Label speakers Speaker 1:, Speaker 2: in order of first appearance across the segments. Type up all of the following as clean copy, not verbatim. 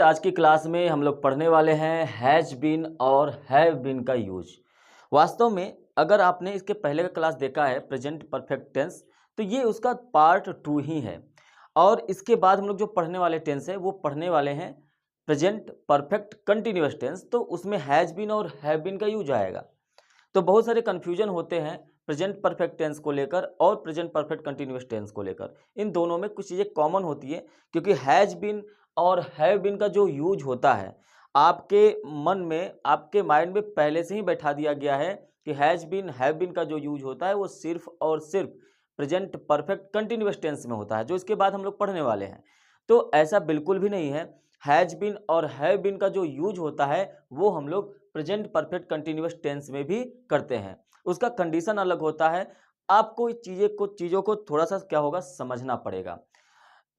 Speaker 1: Student, आज की class में हम लोग पढ़ने वाले हैं हैज बीन और हैव बीन का यूज। वास्तव में अगर आपने इसके पहले का क्लास देखा है प्रेजेंट परफेक्ट टेंस, तो ये उसका पार्ट 2 ही है। और इसके बाद हम लोग जो पढ़ने वाले टेंस है वो पढ़ने वाले हैं प्रेजेंट परफेक्ट कंटिन्यूअस टेंस, तो उसमें हैज बीन और हैव बीन का यूज आएगा। तो बहुत सारे कन्फ्यूजन होते हैं प्रेजेंट परफेक्ट टेंस को लेकर और प्रेजेंट परफेक्ट कंटिन्यूअस टेंस को लेकर। इन दोनों में कुछ चीज़ें कॉमन होती है, क्योंकि हैज बीन और हैव बीन का जो यूज होता है आपके मन में, आपके माइंड में पहले से ही बैठा दिया गया है कि हैज बीन हैव बीन का जो यूज होता है वो सिर्फ और सिर्फ प्रेजेंट परफेक्ट कंटिन्यूअस टेंस में होता है, जो इसके बाद हम लोग पढ़ने वाले हैं। तो ऐसा बिल्कुल भी नहीं है। हैज बीन और हैव बीन का जो यूज होता है वो हम लोग प्रेजेंट परफेक्ट कंटिन्यूअस टेंस में भी करते हैं। उसका कंडीशन अलग होता है। आपको इस चीज़ों को थोड़ा सा क्या होगा, समझना पड़ेगा।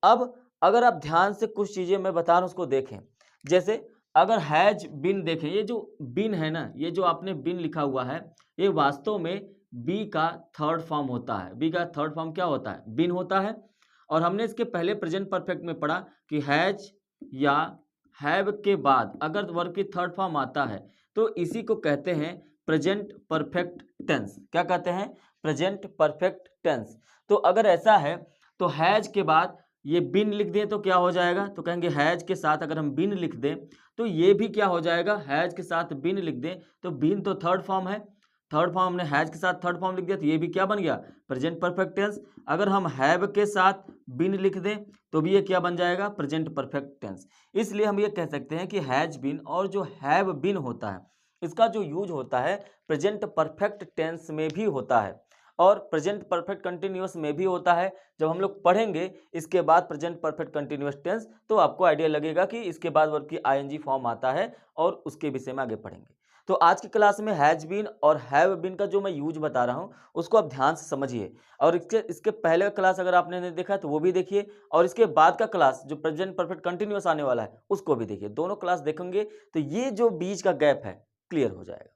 Speaker 1: अब अगर आप ध्यान से कुछ चीज़ें मैं बता रहा हूँ उसको देखें। जैसे अगर हैज बिन देखें, ये जो बिन है ना, ये जो आपने बिन लिखा हुआ है, ये वास्तव में बी का थर्ड फॉर्म होता है। बी का थर्ड फॉर्म क्या होता है? बिन होता है। और हमने इसके पहले प्रेजेंट परफेक्ट में पढ़ा कि हैज या हैव के बाद अगर वर्ब की थर्ड फॉर्म आता है तो इसी को कहते हैं प्रेजेंट परफेक्ट टेंस। क्या कहते हैं? Present perfect tense. तो अगर ऐसा है तो हैज के बाद ये बिन लिख दें तो क्या हो जाएगा? तो कहेंगे हैज के साथ अगर हम बिन लिख दें तो ये भी क्या हो जाएगा? हैज के साथ बिन लिख दें तो बिन तो थर्ड फॉर्म है। थर्ड फॉर्म हमने हैज के साथ थर्ड फॉर्म लिख दिया तो ये भी क्या बन गया? Present perfect tense. अगर हम हैव के साथ बिन लिख दें तो भी ये क्या बन जाएगा? Present perfect tense. इसलिए हम ये कह सकते हैं कि हैज बिन और जो हैव बिन होता है इसका जो यूज होता है प्रेजेंट परफेक्ट टेंस में भी होता है और प्रेजेंट परफेक्ट कंटिन्यूअस में भी होता है। जब हम लोग पढ़ेंगे इसके बाद प्रेजेंट परफेक्ट कंटिन्यूअस टेंस तो आपको आइडिया लगेगा कि इसके बाद वर्ब की आईएनजी फॉर्म आता है और उसके विषय में आगे पढ़ेंगे। तो आज की क्लास में हैज बीन और हैव बीन का जो मैं यूज बता रहा हूं उसको आप ध्यान से समझिए। और इसके इसके पहले का क्लास अगर आपने नहीं देखा तो वो भी देखिए, और इसके बाद का क्लास जो प्रेजेंट परफेक्ट कंटिन्यूअस आने वाला है उसको भी देखिए। दोनों क्लास देखेंगे तो ये जो बीच का गैप है क्लियर हो जाएगा।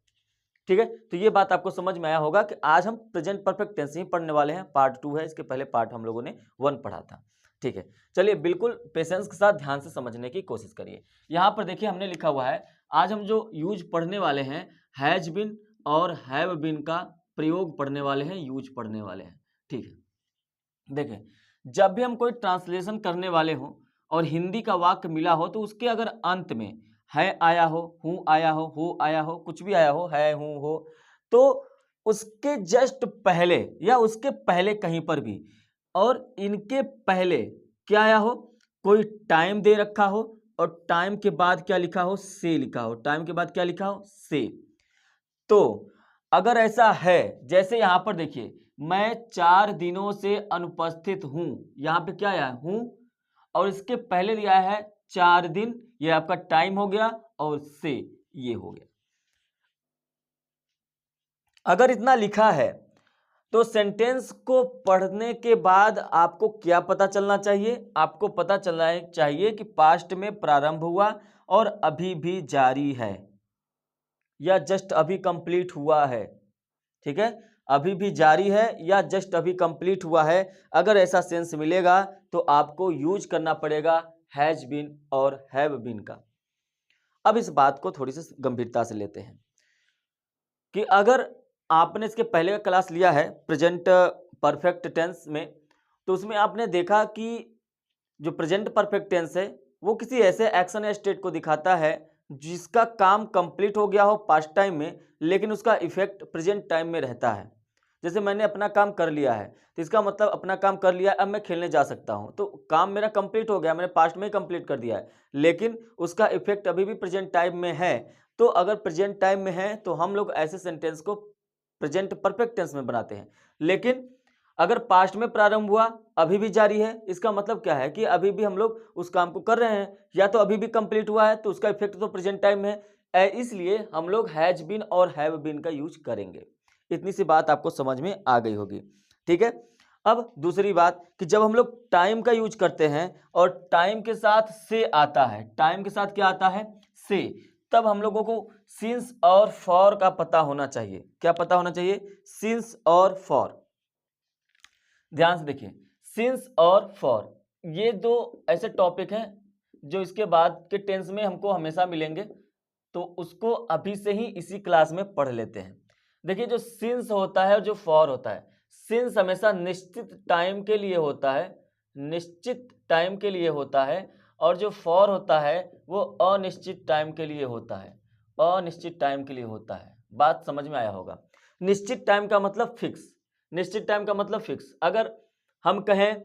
Speaker 1: ठीक है, तो ये बात आपको समझ में आया होगा कि आज हम प्रेजेंट परफेक्ट टेंस ही पढ़ने वाले हैं। पार्ट 2 है, इसके पहले पार्ट हम लोगों ने 1 पढ़ा था। ठीक है, चलिए बिल्कुल पेशेंस के साथ ध्यान से समझने की कोशिश करिए। यहाँ पर देखिए हमने लिखा हुआ है, आज हम जो यूज पढ़ने वाले हैं हैज बिन और हैव बिन का प्रयोग पढ़ने वाले हैं, यूज पढ़ने वाले हैं। ठीक है, देखें जब भी हम कोई ट्रांसलेशन करने वाले हों और हिंदी का वाक्य मिला हो तो उसके अगर अंत में है आया हो, हूँ आया हो आया हो, कुछ भी आया हो, है, हूँ, हो, तो उसके जस्ट पहले या उसके पहले कहीं पर भी और इनके पहले क्या आया हो, कोई टाइम दे रखा हो और टाइम के बाद क्या लिखा हो? से लिखा हो। टाइम के बाद क्या लिखा हो? से। तो अगर ऐसा है, जैसे यहां पर देखिए मैं 4 दिनों से अनुपस्थित हूं, यहां पे क्या आया? हूं, और इसके पहले दिया है 4 दिन, ये आपका टाइम हो गया और से ये हो गया। अगर इतना लिखा है तो सेंटेंस को पढ़ने के बाद आपको क्या पता चलना चाहिए? आपको पता चलना चाहिए कि पास्ट में प्रारंभ हुआ और अभी भी जारी है या जस्ट अभी कंप्लीट हुआ है। ठीक है, अभी भी जारी है या जस्ट अभी कंप्लीट हुआ है। अगर ऐसा सेंस मिलेगा तो आपको यूज करना पड़ेगा हैज बीन और हैव बीन का। अब इस बात को थोड़ी सी गंभीरता से लेते हैं कि अगर आपने इसके पहले का क्लास लिया है प्रेजेंट परफेक्ट टेंस में, तो उसमें आपने देखा कि जो प्रेजेंट परफेक्ट टेंस है वो किसी ऐसे एक्शन या स्टेट को दिखाता है जिसका काम कंप्लीट हो गया हो पास्ट टाइम में, लेकिन उसका इफेक्ट प्रेजेंट टाइम में रहता है। जैसे मैंने अपना काम कर लिया है तो इसका मतलब अपना काम कर लिया, अब मैं खेलने जा सकता हूं, तो काम मेरा कंप्लीट हो गया, मैंने पास्ट में ही कंप्लीट कर दिया है, लेकिन उसका इफेक्ट अभी भी प्रेजेंट टाइम में है। तो अगर प्रेजेंट टाइम में है तो हम लोग ऐसे सेंटेंस को प्रेजेंट परफेक्ट टेंस में बनाते हैं। लेकिन अगर पास्ट में प्रारंभ हुआ, अभी भी जारी है, इसका मतलब क्या है कि अभी भी हम लोग उस काम को कर रहे हैं, या तो अभी भी कंप्लीट हुआ है तो उसका इफेक्ट तो प्रेजेंट टाइम में है। इसलिए हम लोग हैज बीन और हैव बीन का यूज करेंगे। इतनी सी बात आपको समझ में आ गई होगी। ठीक है, अब दूसरी बात कि जब हम लोग टाइम का यूज करते हैं और टाइम के साथ से आता है, टाइम के साथ क्या आता है? से, तब हम लोगों को सिंस और फॉर का पता होना चाहिए। क्या पता होना चाहिए? सिंस और फॉर। ध्यान से देखिए, सिंस और फॉर ये दो ऐसे टॉपिक हैं जो इसके बाद के टेंस में हमको हमेशा मिलेंगे, तो उसको अभी से ही इसी क्लास में पढ़ लेते हैं। देखिए, जो सिंस होता है और जो फॉर होता है, सिंस हमेशा निश्चित टाइम के लिए होता है, निश्चित टाइम के लिए होता है, और जो फॉर होता है वो अनिश्चित टाइम के लिए होता है, अनिश्चित टाइम के लिए होता है। बात समझ में आया होगा। निश्चित टाइम का मतलब फिक्स, निश्चित टाइम का मतलब फिक्स। अगर हम कहें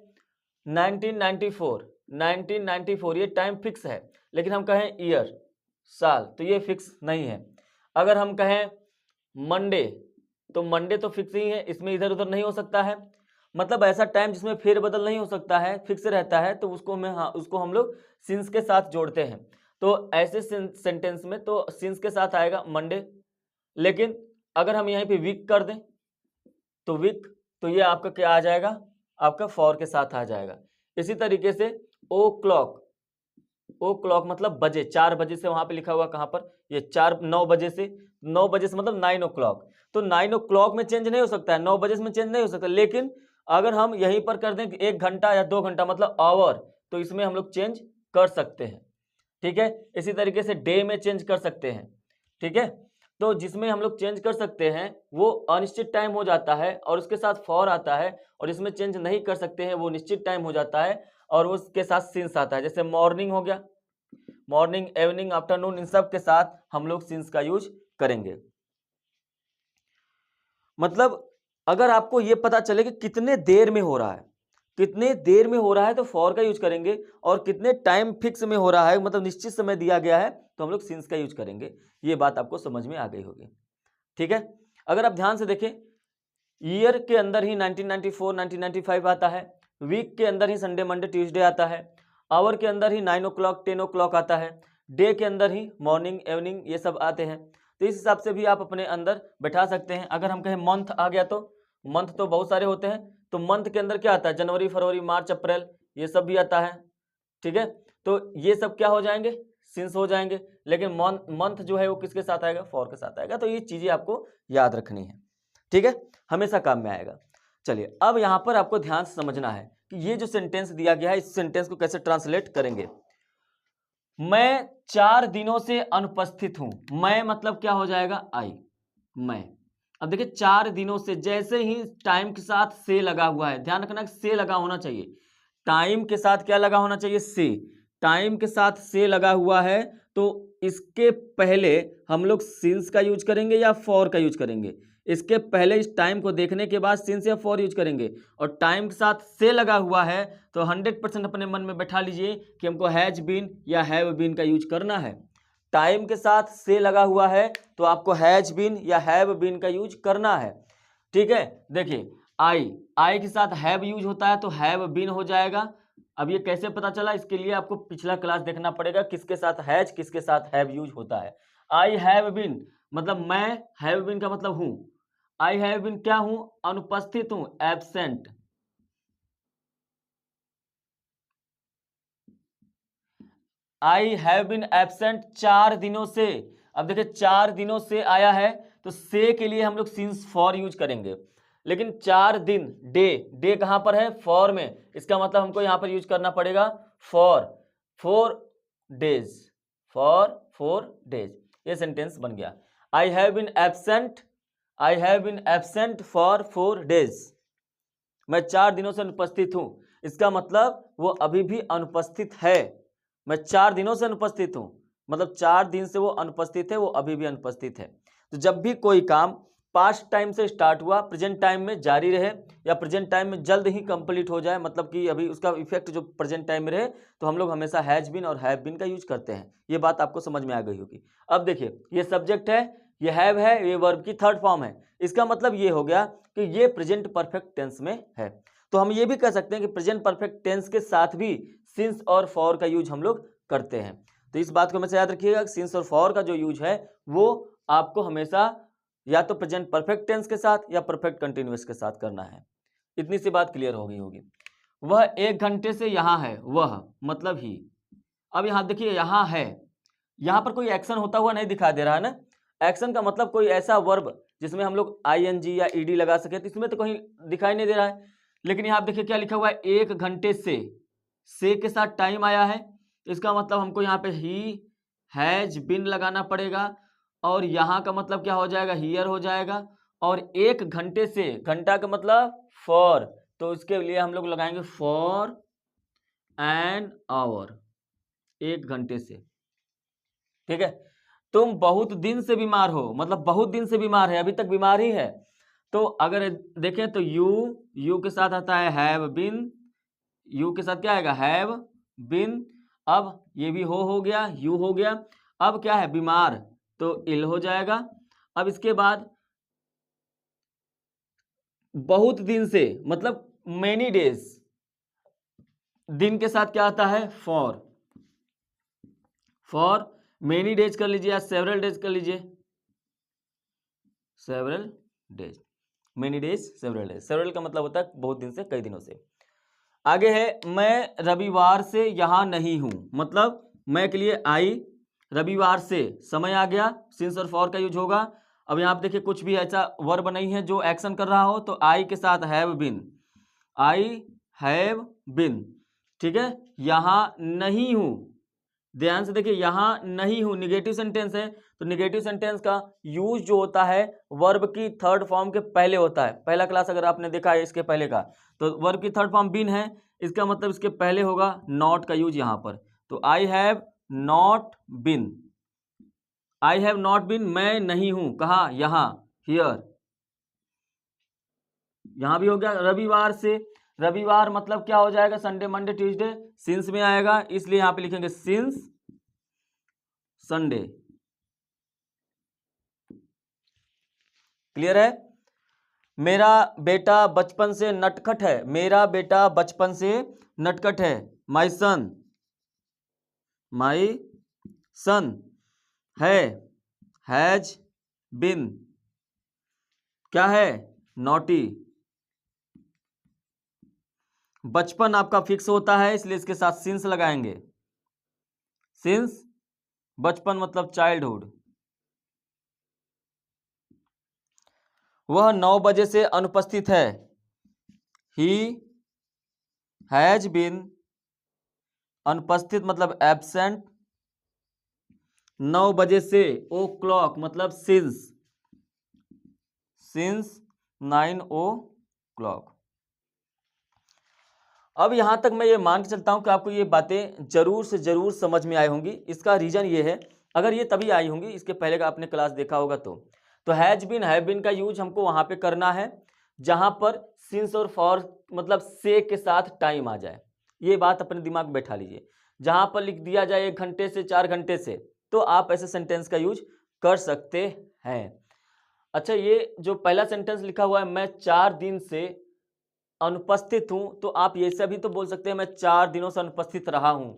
Speaker 1: 1994 ये टाइम फिक्स है, लेकिन हम कहें ईयर, साल, तो ये फिक्स नहीं है। अगर हम कहें मंडे, तो मंडे तो फिक्स ही है, इसमें इधर उधर नहीं हो सकता है। मतलब ऐसा टाइम जिसमें फेरबदल नहीं हो सकता है, फिक्स रहता है, तो उसको हम लोग सिंस के साथ जोड़ते हैं। तो ऐसे सेंटेंस में तो सिंस के साथ आएगा मंडे। लेकिन अगर हम यहीं पे वीक कर दें तो वीक, तो ये आपका क्या आ जाएगा, आपका फॉर के साथ आ जाएगा। इसी तरीके से ओ क्लॉक, ओ क्लॉक मतलब बजे, 4 बजे से वहां पे लिखा हुआ कहां पर, ये 9 बजे से, 9 बजे से मतलब 9 o'clock, तो 9 o'clock में चेंज नहीं हो सकता है, 9 बजे में चेंज नहीं हो सकता। लेकिन अगर हम यहीं पर कर दें कि 1 घंटा या 2 घंटा मतलब आवर, तो इसमें हम लोग चेंज कर सकते हैं। ठीक है, इसी तरीके से डे में चेंज कर सकते हैं। ठीक है, तो जिसमें हम लोग चेंज कर सकते हैं वो अनिश्चित टाइम हो जाता है और उसके साथ फॉर आता है, और इसमें चेंज नहीं कर सकते हैं वो निश्चित टाइम हो जाता है और उसके साथ सिंस आता है। जैसे मॉर्निंग हो गया, मॉर्निंग, इवनिंग, आफ्टरनून, इन सब के साथ हम लोग सिंस का यूज करेंगे। मतलब अगर आपको ये पता चले कि कितने देर में हो रहा है, कितने देर में हो रहा है, तो फॉर का यूज करेंगे, और कितने टाइम फिक्स में हो रहा है मतलब निश्चित समय दिया गया है, तो हम लोग सिंस का यूज करेंगे। ये बात आपको समझ में आ गई होगी। ठीक है, अगर आप ध्यान से देखें, ईयर के अंदर ही 1994 1995 आता है, वीक के अंदर ही संडे मंडे ट्यूसडे आता है, आवर के अंदर ही 9 o'clock 10 o'clock आता है, डे के अंदर ही मॉर्निंग इवनिंग ये सब आते हैं। तो इस हिसाब से भी आप अपने अंदर बैठा सकते हैं। अगर हम कहें मंथ आ गया, तो मंथ तो बहुत सारे होते हैं, तो मंथ के अंदर क्या आता है, जनवरी फरवरी मार्च अप्रैल, ये सब भी आता है। ठीक है, तो ये सब क्या हो जाएंगे, सिंस हो जाएंगे। लेकिन मंथ जो है वो किसके साथ आएगा, फॉर के साथ आएगा। तो ये चीजें आपको याद रखनी है। ठीक है, हमेशा काम में आएगा। चलिए, अब यहां पर आपको ध्यान से समझना है कि ये जो सेंटेंस दिया गया है, इस सेंटेंस को कैसे ट्रांसलेट करेंगे। मैं 4 दिनों से अनुपस्थित हूं, मैं मतलब क्या हो जाएगा, आई, मैं। अब देखिए, 4 दिनों से, जैसे ही टाइम के साथ से लगा हुआ है, ध्यान रखना से लगा होना चाहिए, टाइम के साथ क्या लगा होना चाहिए, से। टाइम के साथ से लगा हुआ है, तो इसके पहले हम लोग सिंस का यूज करेंगे या फॉर का यूज करेंगे। इसके पहले इस टाइम को देखने के बाद सिंस या फॉर यूज करेंगे। और टाइम के साथ से लगा हुआ है, तो 100% अपने मन में बैठा लीजिए कि हमको हैज बीन या हैव बीन का यूज करना है। टाइम के साथ से लगा हुआ है, तो आपको हैज बीन या हैव बीन का यूज करना है। ठीक है, देखिए, आई के साथ हैव यूज होता है, तो हैव बीन हो जाएगा। अब ये कैसे पता चला, इसके लिए आपको पिछला क्लास देखना पड़ेगा, किसके साथ हैज किसके साथ हैव यूज होता है। आई हैव बीन मतलब मैं, हैव बीन का मतलब हूं। आई हैव बीन क्या हूं, अनुपस्थित हूं, absent. I have been absent 4 दिनों से। अब देखिए, 4 दिनों से आया है, तो से के लिए हम लोग सिंस फॉर यूज करेंगे। लेकिन 4 दिन, डे, डे कहां पर है, फॉर में, इसका मतलब हमको यहां पर यूज करना पड़ेगा फॉर 4 डेज, फॉर 4 डेज। ये सेंटेंस बन गया, I have been absent, I have been absent for 4 days. मैं 4 दिनों से अनुपस्थित हूं, इसका मतलब वो अभी भी अनुपस्थित है। मैं 4 दिनों से अनुपस्थित हूं, मतलब 4 दिन से वो अनुपस्थित है, वो अभी भी अनुपस्थित है। तो जब भी कोई काम पास्ट टाइम से स्टार्ट हुआ, प्रेजेंट टाइम में जारी रहे, या प्रेजेंट टाइम में जल्द ही कंप्लीट हो जाए, मतलब कि अभी उसका इफेक्ट जो प्रेजेंट टाइम में रहे, तो हम लोग हमेशा हैज बीन और हैव बीन का यूज करते हैं। ये बात आपको समझ में आ गई होगी। अब देखिए, ये सब्जेक्ट है, ये हैव है, ये वर्ब की थर्ड फॉर्म है। इसका मतलब ये हो गया कि ये प्रेजेंट परफेक्ट टेंस में है। तो हम ये भी कह सकते हैं कि प्रेजेंट परफेक्ट टेंस के साथ भी सिंस और फॉर का यूज हम लोग करते हैं। तो इस बात को हमेशा याद रखिएगा, सिंस और फॉर का जो यूज है वो आपको हमेशा या तो प्रेजेंट परफेक्ट टेंस के साथ या परफेक्ट कंटिन्यूअस के साथ करना है। इतनी सी बात क्लियर हो गई होगी। वह 1 घंटे से यहाँ है, वह मतलब ही। अब यहां देखिए, यहां है, यहां पर कोई एक्शन होता हुआ नहीं दिखाई दे रहा है ना। एक्शन का मतलब कोई ऐसा वर्ब जिसमें हम लोग आईएनजी या ईडी लगा सके, तो इसमें तो कहीं दिखाई नहीं दे रहा है। लेकिन यहां देखिए क्या लिखा हुआ है, 1 घंटे से के साथ टाइम आया है, इसका मतलब हमको यहाँ पे ही हैज बिन लगाना पड़ेगा, और यहाँ का मतलब क्या हो जाएगा, हियर हो जाएगा, और 1 घंटे से, घंटा का मतलब फॉर, तो इसके लिए हम लोग लगाएंगे फॉर एन आवर, 1 घंटे से। ठीक है, तुम बहुत दिन से बीमार हो, मतलब बहुत दिन से बीमार है, अभी तक बीमार ही है। तो अगर देखें तो यू के साथ आता है हैव बिन, यू के साथ क्या आएगा, हैव बिन। अब ये भी हो गया, यू हो गया। अब क्या है, बीमार, तो इल हो जाएगा। अब इसके बाद बहुत दिन से, मतलब मेनी डेज, दिन के साथ क्या आता है, फॉर मेनी डेज कर लीजिए या सेवरल डेज कर लीजिए, several days, many days, several days. Several का मतलब होता है बहुत दिन से, कई दिनों से। आगे है, मैं रविवार से यहाँ नहीं हूं, मतलब मैं के लिए आई, रविवार से समय आ गया, सिंस और फॉर का यूज होगा। अब यहाँ पे देखिए कुछ भी ऐसा वर्ब नहीं है जो एक्शन कर रहा हो, तो आई के साथ have been, I have been. ठीक है, यहाँ नहीं हूं, ध्यान से देखिए, यहां नहीं हूं निगेटिव सेंटेंस है, तो निगेटिव सेंटेंस का यूज जो होता है वर्ब की थर्ड फॉर्म के पहले होता है। पहला क्लास अगर आपने देखा है इसके पहले का, तो वर्ब की थर्ड फॉर्म बिन है, इसका मतलब इसके पहले होगा नॉट का यूज यहां पर। तो I have not been, I have not been, मैं नहीं हूं, कहा, यहां, हियर। यहां भी हो गया रविवार से, रविवार मतलब क्या हो जाएगा, संडे मंडे ट्यूसडे, सिंस में आएगा, इसलिए यहां पे लिखेंगे सिंस संडे। क्लियर है। मेरा बेटा बचपन से नटखट है, मेरा बेटा बचपन से नटखट है, माई सन, माई सन है, हैज बिन, क्या है, नॉटी। बचपन आपका फिक्स होता है, इसलिए इसके साथ सिंस लगाएंगे, सिंस, बचपन मतलब चाइल्डहुड। वह 9 बजे से अनुपस्थित है, ही हैज बिन, अनुपस्थित मतलब एब्सेंट, 9 बजे से, ओ क्लॉक मतलब सिंस 9 o'clock। अब यहां तक मैं ये मान के चलता हूं कि आपको ये बातें जरूर से जरूर समझ में आई होंगी। इसका रीजन ये है, अगर ये तभी आई होंगी, इसके पहले का आपने क्लास देखा होगा तो हैज बीन हैव बीन का यूज हमको वहां पे करना है जहां पर सिंस और फॉर मतलब से के साथ टाइम आ जाए। ये बात अपने दिमाग में बैठा लीजिए। जहां पर लिख दिया जाए 1 घंटे से 4 घंटे से, तो आप ऐसे सेंटेंस का यूज कर सकते हैं। अच्छा, ये जो पहला सेंटेंस लिखा हुआ है, मैं 4 दिन से अनुपस्थित हूं, तो आप ये से भी तो बोल सकते हैं मैं 4 दिनों से अनुपस्थित रहा हूं,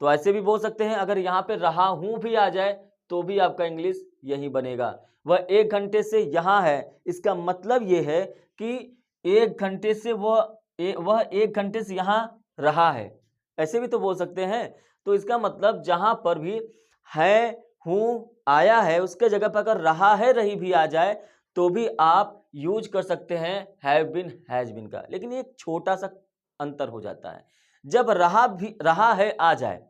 Speaker 1: तो ऐसे भी बोल सकते हैं। अगर यहां पे रहा हूं भी आ जाए तो भी आपका इंग्लिश यही बनेगा। वह 1 घंटे से यहां है, इसका मतलब यह है कि 1 घंटे से वह 1 घंटे से यहां रहा है, ऐसे भी तो बोल सकते हैं। तो इसका मतलब जहां पर भी है, हूं, आया है, उसके जगह पर अगर रहा है रही भी आ जाए तो भी आप यूज कर सकते हैं हैव बीन हैज बीन का। लेकिन एक छोटा सा अंतर हो जाता है, जब रहा है आ जाए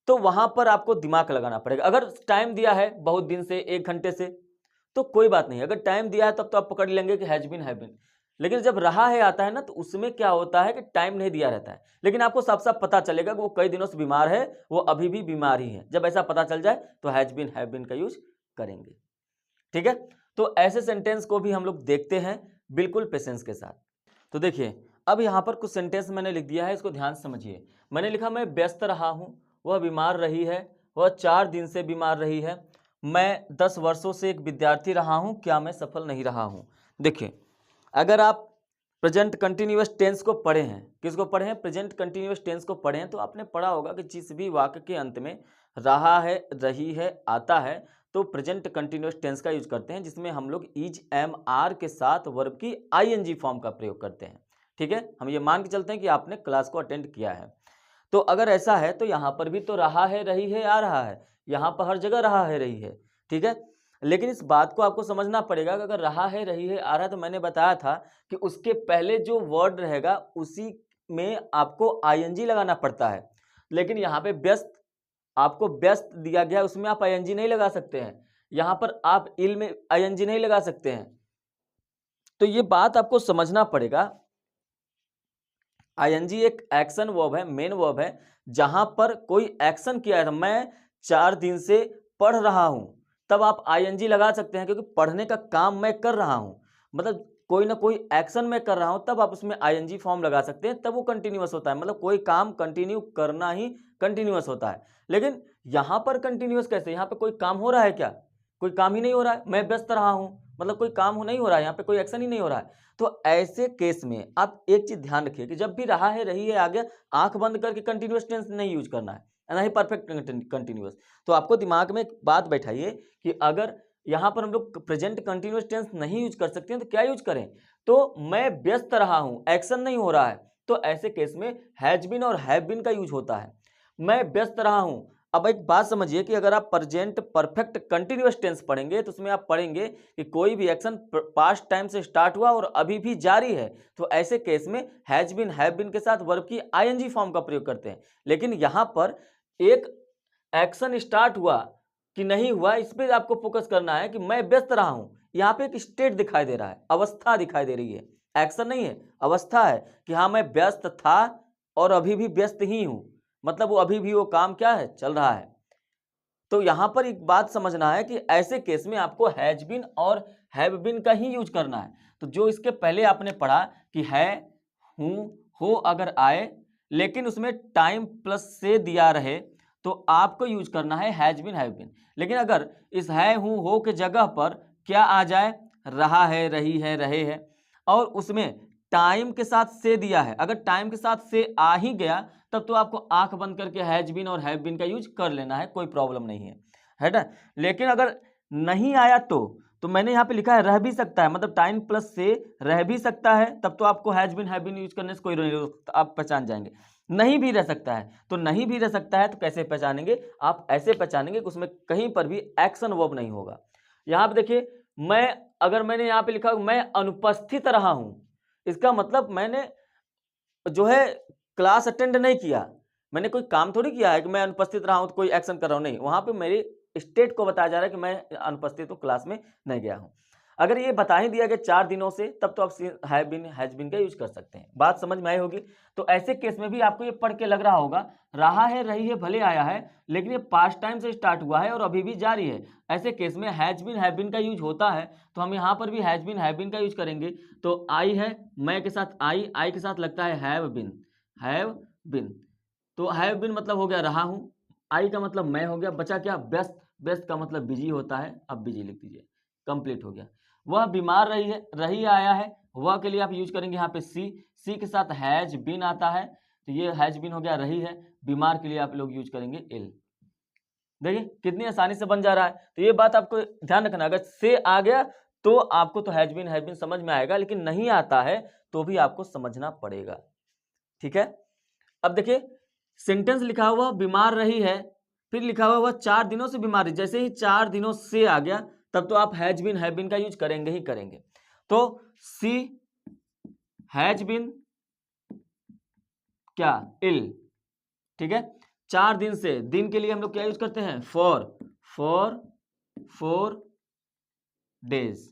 Speaker 1: तो वहां पर आपको दिमाग लगाना पड़ेगा। अगर टाइम दिया है बहुत दिन से 1 घंटे से तो कोई बात नहीं, अगर टाइम दिया है तब तो आप पकड़ लेंगे कि हैज बीन हैव बीन। लेकिन जब रहा है आता है ना, तो उसमें क्या होता है कि टाइम नहीं दिया रहता है, लेकिन आपको साफ साफ पता चलेगा कि वो कई दिनों से बीमार है, वो अभी भी बीमार ही है। जब ऐसा पता चल जाए तो हैज बीन हैव बीन का यूज करेंगे। ठीक है, तो ऐसे सेंटेंस को भी हम लोग देखते हैं बिल्कुल पेशेंस के साथ। तो देखिए, अब यहाँ पर कुछ सेंटेंस मैंने लिख दिया है, इसको ध्यान से समझिए। मैंने लिखा मैं व्यस्त रहा हूँ, वह बीमार रही है, वह 4 दिन से बीमार रही है, मैं 10 वर्षों से एक विद्यार्थी रहा हूँ, क्या मैं सफल नहीं रहा हूँ। देखिए, अगर आप प्रेजेंट कंटिन्यूअस टेंस को पढ़े हैं, किसको पढ़े हैं, प्रेजेंट कंटिन्यूअस टेंस को पढ़े हैं, तो आपने पढ़ा होगा कि जिस भी वाक्य के अंत में रहा है, रही है आता है, तो प्रेजेंट कंटिन्यूअस टेंस का यूज करते हैं, जिसमें हम लोग इज एम आर के साथ वर्ब की आईएनजी फॉर्म का प्रयोग करते हैं। ठीक है, हम ये मान के चलते हैं कि आपने क्लास को अटेंड किया है। तो अगर ऐसा है तो यहाँ पर भी तो रहा है, रही है, आ रहा है, यहाँ पर हर जगह रहा है, रही है। ठीक है, लेकिन इस बात को आपको समझना पड़ेगा कि अगर रहा है, रही है, आ रहा है, तो मैंने बताया था कि उसके पहले जो वर्ड रहेगा उसी में आपको आईएनजी लगाना पड़ता है। लेकिन यहाँ पे व्यस्त, आपको व्यस्त दिया गया, उसमें आप आईएनजी नहीं लगा सकते हैं। यहाँ पर आप इल में आईएनजी नहीं लगा सकते हैं। तो ये बात आपको समझना पड़ेगा। आईएनजी एक एक्शन वर्ब है, मेन वर्ब है, जहां पर कोई एक्शन किया है। मैं 4 दिन से पढ़ रहा हूं, तब आप आईएनजी लगा सकते हैं, क्योंकि पढ़ने का काम मैं कर रहा हूं, मतलब कोई ना कोई एक्शन मैं कर रहा हूं, तब आप उसमें आईएनजी फॉर्म लगा सकते हैं, तब वो कंटिन्यूअस होता है। मतलब कोई काम कंटिन्यू करना ही कंटिन्यूअस होता है। लेकिन यहां पर कंटिन्यूअस कैसे? यहां पर कोई काम हो रहा है क्या? कोई काम ही नहीं हो रहा है। मैं व्यस्त रहा हूं, मतलब कोई काम हो नहीं हो रहा है, यहाँ पे कोई एक्शन ही नहीं हो रहा है। तो ऐसे केस में आप एक चीज ध्यान रखिए कि जब भी रहा है, रही है, आ गया, आंख बंद करके कंटिन्यूअस टेंस नहीं यूज करना है, ना ही परफेक्ट कंटिन्यूअस। तो आपको दिमाग में एक बात बैठाइए कि अगर यहां पर हम लोग प्रेजेंट कंटिन्यूअस टेंस नहीं यूज कर सकते हैं तो क्या यूज करें? तो मैं व्यस्त रहा हूं, एक्शन नहीं हो रहा है, तो ऐसे केस में हैज बीन और हैव बीन का यूज होता है। मैं व्यस्त रहा हूं। अब एक बात समझिए कि अगर आप प्रेजेंट परफेक्ट कंटिन्यूअस टेंस पढ़ेंगे तो उसमें आप पढ़ेंगे कि कोई भी एक्शन पास्ट टाइम से स्टार्ट हुआ और अभी भी जारी है, तो ऐसे केस में हैज बीन हैव बीन के साथ वर्ब की आईएनजी फॉर्म का प्रयोग करते हैं। लेकिन यहां पर एक एक्शन स्टार्ट हुआ कि नहीं हुआ, इस पर आपको फोकस करना है कि मैं व्यस्त रहा हूं। यहां पे एक स्टेट दिखाई दे रहा है, अवस्था दिखाई दे रही है, एक्शन नहीं है, अवस्था है कि हाँ मैं व्यस्त था और अभी भी व्यस्त ही हूं, मतलब वो अभी भी वो काम क्या है, चल रहा है। तो यहां पर एक बात समझना है कि ऐसे केस में आपको हैज बीन और हैव बीन का ही यूज करना है। तो जो इसके पहले आपने पढ़ा कि है, हूं, हो अगर आए, लेकिन उसमें टाइम प्लस से दिया रहे, तो आपको यूज करना है हैज बीन हैव बीन। लेकिन अगर इस है, हूं, हो के जगह पर क्या आ जाए, रहा है, रही है, रहे हैं, और उसमें टाइम के साथ से दिया है, अगर टाइम के साथ से आ ही गया, तब तो आपको आंख बंद करके हैज बीन और हैव बीन का यूज कर लेना है, कोई प्रॉब्लम नहीं है ना। लेकिन अगर नहीं आया तो मैंने यहाँ पे लिखा है रह भी सकता है, मतलब टाइम प्लस से रह भी सकता है, तब तो आपको has been have been use करने से कोई नहीं रोकता, आप पहचान जाएंगे। नहीं भी रह सकता है, तो नहीं भी रह सकता है तो कैसे पहचानेंगे? आप ऐसे पहचानेंगे कि उसमें कहीं पर भी एक्शन वर्ब नहीं होगा। यहाँ पे देखिए, मैं, अगर मैंने यहाँ पे लिखा मैं अनुपस्थित रहा हूं, इसका मतलब मैंने जो है क्लास अटेंड नहीं किया, मैंने कोई काम थोड़ी किया है कि मैं अनुपस्थित रहा हूं तो कोई एक्शन कर रहा हूं, नहीं, वहां पे मेरी स्टेट को बताया जा रहा है कि मैं अनुपस्थित हूं, क्लास में नहीं गया हूं। अगर ये बता ही दिया गया 4 दिनों से, तब तो आप हैव बीन हैज बीन का यूज कर सकते हैं। बात समझ में आई होगी। तो ऐसे केस में भी आपको ये पढ़ के लग रहा होगा, रहा है, रही है, भले आया है, लेकिन ये पास्ट टाइम से स्टार्ट हुआ है और अभी भी जारी है। ऐसे केस में हैज बीन हैव बीन का यूज होता है, तो हम यहाँ पर भी हैज बीन हैव बीन का यूज करेंगे। तो आई है, मैं के साथ आई के साथ लगता है हैव बीन, तो हैव बीन मतलब हो गया रहा हूं, आई का मतलब मैं हो गया, बचा क्या, व्यस्त, व्यस्त का मतलब बिजी होता है, अब बिजी लिख दीजिए, कंप्लीट हो गया। वह बीमार रही है, रही आया है, वह के लिए आप यूज करेंगे यहाँ पे सी के साथ हैज बीन आता है, तो ये हैज बीन हो गया रही है, बीमार के लिए आप लोग यूज करेंगे इल। देखिए कितनी आसानी से बन जा रहा है। तो ये बात आपको ध्यान रखना, अगर से आ गया तो आपको तो हैज बीन समझ में आएगा, लेकिन नहीं आता है तो भी आपको समझना पड़ेगा। ठीक है। अब देखिए, सेंटेंस लिखा हुआ बीमार रही है, फिर लिखा हुआ वह 4 दिनों से बीमार है, जैसे ही 4 दिनों से आ गया, तब तो आप हैज बीन हैव बीन का यूज करेंगे ही करेंगे। तो सी हैज बीन क्या, इल। ठीक है। 4 दिन से, दिन के लिए हम लोग क्या यूज करते हैं, फॉर 4 डेज।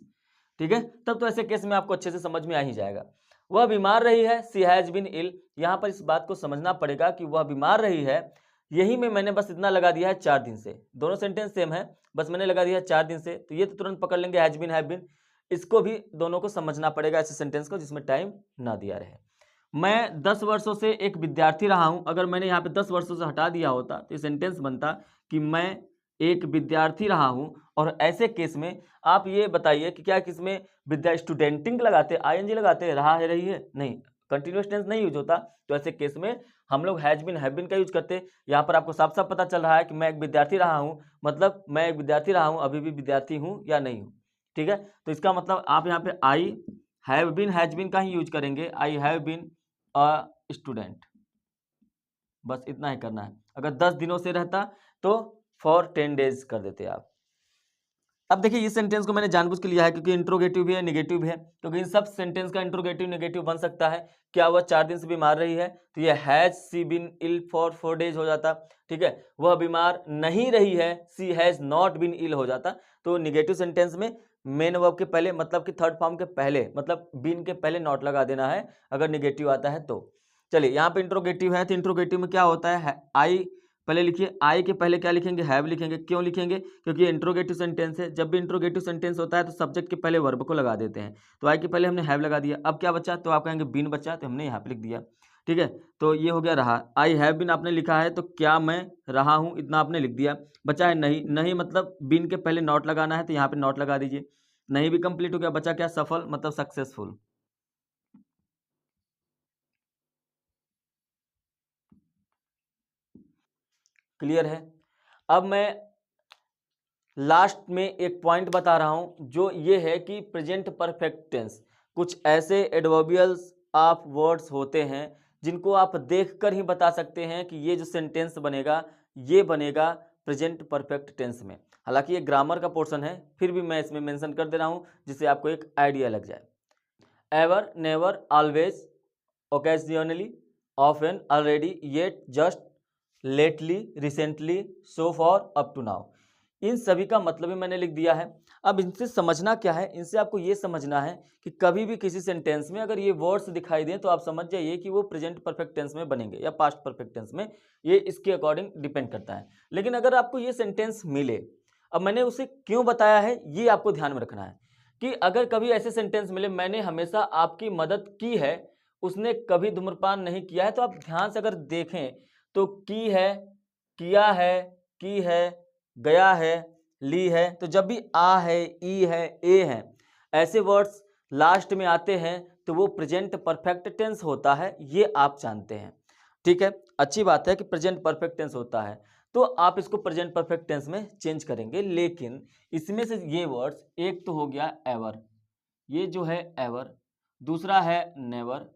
Speaker 1: ठीक है। तब तो ऐसे केस में आपको अच्छे से समझ में आ ही जाएगा। वह बीमार रही है, सी हैज बीन इल। यहां पर इस बात को समझना पड़ेगा कि वह बीमार रही है, यही में मैंने बस इतना लगा दिया है 4 दिन से, दोनों सेंटेंस सेम है, बस मैंने लगा दिया है 4 दिन से, तो ये तो तुरंत पकड़ लेंगे हैज बीन हैव बीन। इसको भी दोनों को समझना पड़ेगा, ऐसे सेंटेंस को जिसमें टाइम ना दिया रहे। मैं 10 वर्षों से एक विद्यार्थी रहा हूं, अगर मैंने यहाँ पे 10 वर्षों से हटा दिया होता तो ये सेंटेंस बनता कि मैं एक विद्यार्थी रहा हूं। और ऐसे केस में आप ये बताइए कि क्या किसमें विद्या स्टूडेंटिंग लगाते, आईएनजी लगाते, रहा है, रही है, नहीं, कंटिन्यूअस टेंस नहीं यूज होता। तो ऐसे केस में हम लोग हैज बीन हैव बीन का यूज करते। यहाँ पर आपको साफ साफ पता चल रहा है कि मैं एक विद्यार्थी रहा हूं, मतलब मैं एक विद्यार्थी रहा हूं, अभी भी विद्यार्थी हूं या नहीं हूं। ठीक है। तो इसका मतलब आप यहाँ पे I have been has been का ही यूज करेंगे, I have been a student, बस इतना ही करना है। अगर 10 दिनों से रहता तो फॉर 10 डेज कर देते आप। अब देखिए इस सेंटेंस को मैंने जानबूझ के लिया है क्योंकि इंट्रोगेटिव भी है, नेगेटिव भी है, क्योंकि इन सब सेंटेंस का इंट्रोगेटिव नेगेटिव बन सकता है। क्या वह 4 दिन से बीमार रही है, तो ये has she been ill for 4 days हो जाता। ठीक है, वह बीमार नहीं रही है, she has not been ill हो जाता। तो नेगेटिव सेंटेंस में मेन वर्ब के पहले मतलब कि थर्ड फॉर्म के पहले मतलब बीन के पहले नॉट लगा देना है अगर नेगेटिव आता है तो। चलिए यहाँ पे इंट्रोगेटिव है, तो इंट्रोगेटिव में क्या होता है, आई पहले लिखिए, आई के पहले क्या लिखेंगे, हैव लिखेंगे। क्यों लिखेंगे, क्योंकि ये इंट्रोगेटिव सेंटेंस है। जब भी इंट्रोगेटिव सेंटेंस होता है तो सब्जेक्ट के पहले वर्ब को लगा देते हैं। तो आई के पहले हमने हैव लगा दिया। अब क्या बचा, तो आप कहेंगे बीन बचा, तो हमने यहाँ पे लिख दिया। ठीक है, तो ये हो गया रहा। आई हैव बीन आपने लिखा है, तो क्या मैं रहा हूँ, इतना आपने लिख दिया। बचा है नहीं, नहीं मतलब बीन के पहले नॉट लगाना है, तो यहाँ पे नॉट लगा दीजिए। नहीं भी कंप्लीट हो गया, बचा क्या, सफल मतलब सक्सेसफुल। क्लियर है। अब मैं लास्ट में एक पॉइंट बता रहा हूं जो ये है कि प्रेजेंट परफेक्ट टेंस कुछ ऐसे एडवर्बियल्स ऑफ वर्ड्स होते हैं जिनको आप देखकर ही बता सकते हैं कि ये जो सेंटेंस बनेगा ये बनेगा प्रेजेंट परफेक्ट टेंस में। हालांकि ये ग्रामर का पोर्शन है, फिर भी मैं इसमें मेंशन कर दे रहा हूं जिससे आपको एक आइडिया लग जाए। Ever, never, always, occasionally, often, already, yet, just, lately, recently, so far, up to now, इन सभी का मतलब ही मैंने लिख दिया है। अब इनसे समझना क्या है, इनसे आपको ये समझना है कि कभी भी किसी सेंटेंस में अगर ये वर्ड्स दिखाई दें तो आप समझ जाइए कि वो प्रेजेंट परफेक्ट टेंस में बनेंगे या पास्ट परफेक्ट टेंस में, ये इसके अकॉर्डिंग डिपेंड करता है। लेकिन अगर आपको ये सेंटेंस मिले, अब मैंने उसे क्यों बताया है ये आपको ध्यान में रखना है कि अगर कभी ऐसे सेंटेंस मिले, मैंने हमेशा आपकी मदद की है, उसने कभी धूम्रपान नहीं किया है, तो आप ध्यान से अगर देखें तो की है, किया है, की है, गया है, ली है, तो जब भी आ है, ई है, ए है, ऐसे वर्ड्स लास्ट में आते हैं तो वो प्रेजेंट परफेक्ट टेंस होता है, ये आप जानते हैं। ठीक है, अच्छी बात है कि प्रेजेंट परफेक्ट टेंस होता है, तो आप इसको प्रेजेंट परफेक्ट टेंस में चेंज करेंगे। लेकिन इसमें से ये वर्ड्स, एक तो हो गया एवर, ये जो है एवर, दूसरा है नेवर,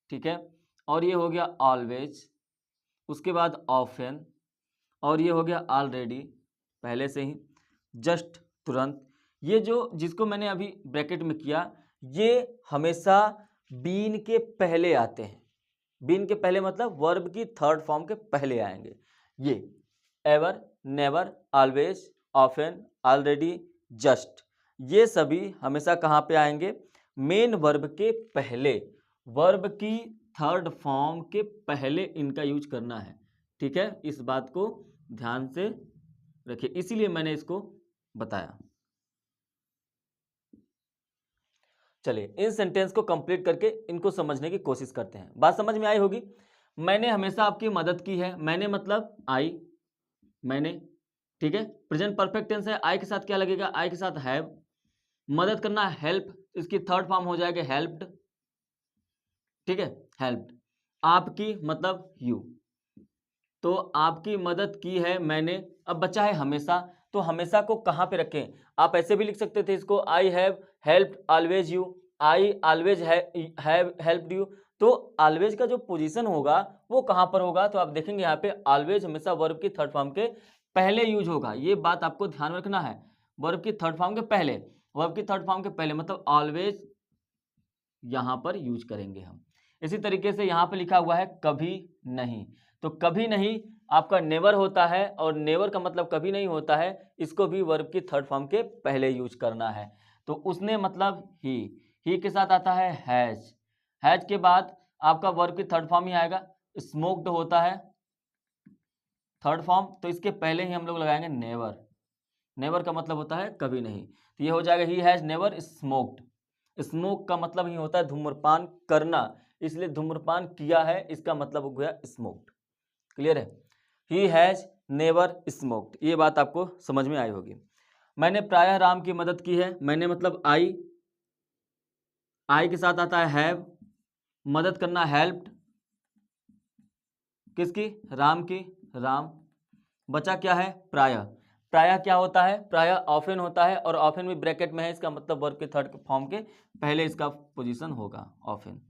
Speaker 1: ठीक है, और ये हो गया ऑलवेज, उसके बाद ऑफन, और ये हो गया ऑलरेडी पहले से ही, जस्ट तुरंत, ये जो जिसको मैंने अभी ब्रैकेट में किया, ये हमेशा बीन के पहले आते हैं। बीन के पहले मतलब वर्ब की थर्ड फॉर्म के पहले आएंगे। ये ever, never, always, often, already, just, ये सभी हमेशा कहाँ पे आएंगे, मेन वर्ब के पहले, वर्ब की थर्ड फॉर्म के पहले इनका यूज करना है। ठीक है, इस बात को ध्यान से रखिए, इसीलिए मैंने इसको बताया। चलिए इन सेंटेंस को कंप्लीट करके इनको समझने की कोशिश करते हैं। बात समझ में आई होगी। मैंने हमेशा आपकी मदद की है, मैंने मतलब आई, मैंने, ठीक है, प्रेजेंट परफेक्ट टेंस है, आई के साथ क्या लगेगा, आई के साथ हैव, मदद करना हेल्प, इसकी थर्ड फॉर्म हो जाएगा हेल्प्ड, ठीक है, हेल्प्ड, आपकी मतलब यू, तो आपकी मदद की है मैंने। अब बचा है हमेशा, तो हमेशा को कहाँ पे रखें, आप ऐसे भी लिख सकते थे इसको, I have helped always you, I always have helped you. तो ऑलवेज का जो पोजीशन होगा वो कहाँ पर होगा, तो आप देखेंगे यहाँ पे ऑलवेज हमेशा वर्ब की थर्ड फॉर्म के पहले यूज होगा। ये बात आपको ध्यान में रखना है, वर्ब की थर्ड फॉर्म के पहले, वर्ब की थर्ड फॉर्म के पहले मतलब ऑलवेज यहाँ पर यूज करेंगे हम। इसी तरीके से यहाँ पे लिखा हुआ है कभी नहीं, तो कभी नहीं आपका नेवर होता है, और नेवर का मतलब कभी नहीं होता है, इसको भी वर्ब की थर्ड फॉर्म के पहले यूज करना है। तो उसने मतलब ही के साथ आता है हैज, हैज के बाद आपका वर्ब की थर्ड फॉर्म ही आएगा। स्मोक्ड होता है थर्ड फॉर्म, तो इसके पहले ही हम लोग लगाएंगे नेवर, नेवर का मतलब होता है कभी नहीं, तो ये हो जाएगा he has never smoked. Smoke का मतलब ही होता है धूम्रपान करना, इसलिए धूम्रपान किया है, इसका मतलब हो गया स्मोक्ड। क्लियर है, ही हैज नेवर स्मोक्ड, ये बात आपको समझ में आई होगी। मैंने प्रायः राम की मदद की है, मैंने मतलब आई के साथ आता है हैव, मदद करना हेल्प्ड, किसकी, राम की, राम, बचा क्या है, प्रायः, प्रायः क्या होता है, प्रायः ऑफन होता है, और ऑफन भी ब्रैकेट में है, इसका मतलब वर्ब के थर्ड फॉर्म के पहले इसका पोजीशन होगा ऑफन।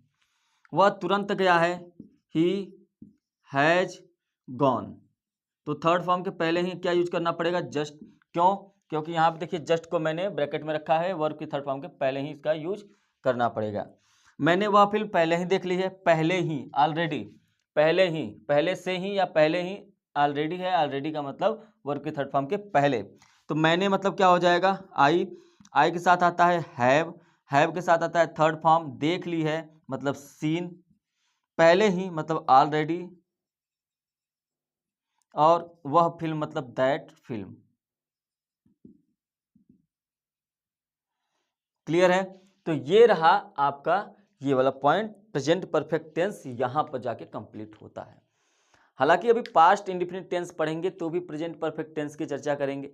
Speaker 1: वह तुरंत गया है, ही हैज गॉन, तो थर्ड फॉर्म के पहले ही क्या यूज करना पड़ेगा, जस्ट, क्यों, क्योंकि यहाँ पे देखिए जस्ट को मैंने ब्रैकेट में रखा है, वर्ब की थर्ड फॉर्म के पहले ही इसका यूज करना पड़ेगा। मैंने वह फिल्म पहले ही देख ली है, पहले ही, ऑलरेडी, पहले ही, पहले से ही या पहले ही, ऑलरेडी है, ऑलरेडी का मतलब वर्ब की थर्ड फॉर्म के पहले। तो मैंने मतलब क्या हो जाएगा, आई के साथ आता है हैव के साथ आता है थर्ड फॉर्म, देख ली है मतलब सीन, पहले ही मतलब ऑलरेडी, और वह फिल्म मतलब दैट फिल्म। क्लियर है? तो ये रहा आपका ये वाला पॉइंट, प्रेजेंट परफेक्ट टेंस यहां पर जाके कंप्लीट होता है। हालांकि अभी पास्ट इंडेफिनिट टेंस पढ़ेंगे तो भी प्रेजेंट परफेक्ट टेंस की चर्चा करेंगे,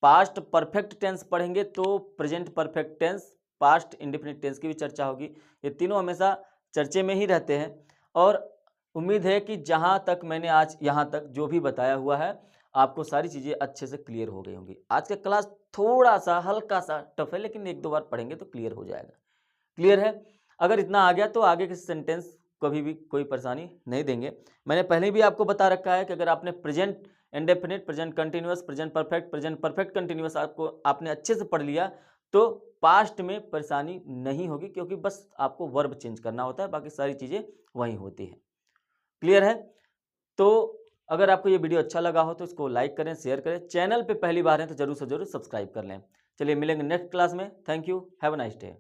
Speaker 1: पास्ट परफेक्ट टेंस पढ़ेंगे तो present perfect tense, past indefinite tense की भी चर्चा होगी। ये तीनों हमेशा चर्चे में ही रहते हैं। और उम्मीद है कि जहां तक मैंने आज यहाँ तक जो भी बताया हुआ है आपको सारी चीज़ें अच्छे से क्लियर हो गई होंगी। आज का क्लास थोड़ा सा हल्का सा टफ है, लेकिन एक दो बार पढ़ेंगे तो क्लियर हो जाएगा। क्लियर है? अगर इतना आ गया तो आगे के सेंटेंस कभी भी कोई परेशानी नहीं देंगे। मैंने पहले भी आपको बता रखा है कि अगर आपने present indefinite, present continuous, present perfect continuous आपने अच्छे से पढ़ लिया तो पास्ट में परेशानी नहीं होगी, क्योंकि बस आपको वर्ब चेंज करना होता है, बाकी सारी चीज़ें वहीं होती हैं। क्लियर है? तो अगर आपको ये वीडियो अच्छा लगा हो तो इसको लाइक करें, शेयर करें, चैनल पे पहली बार है तो जरूर से जरूर सब्सक्राइब कर लें। चलिए मिलेंगे नेक्स्ट क्लास में। Thank you, have a nice day.